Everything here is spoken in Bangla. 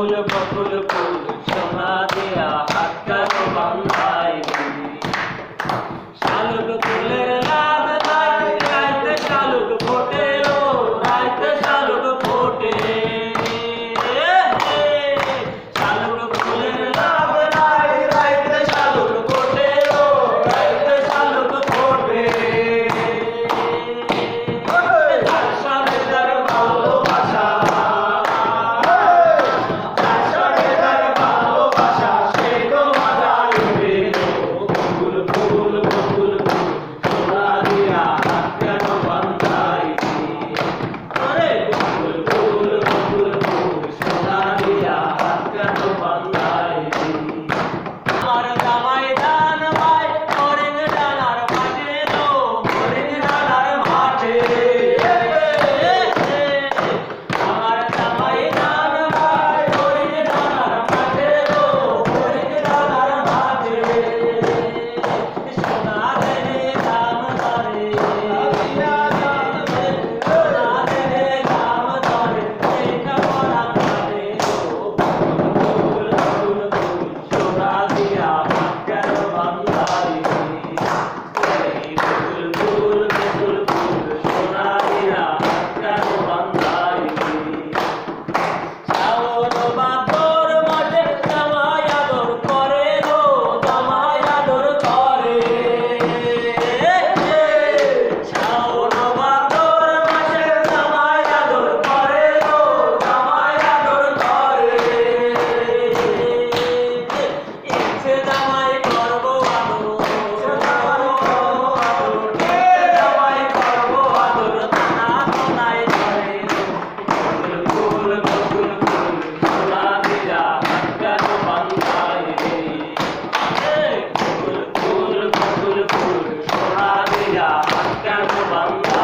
বকুল ফুল সোনা দিয়া হাত কেন বান্ধাইলি শালুক ফুলের লাভ নাই রাইতে শালুক ফোটে ও রাইতে শালুক ফোটে শালুক ফুলের লাভ নাই রাইতে শালুক ফোটে ও রাইতে শালুক ফোটে তার সাথে তার ভালোবাসা Bang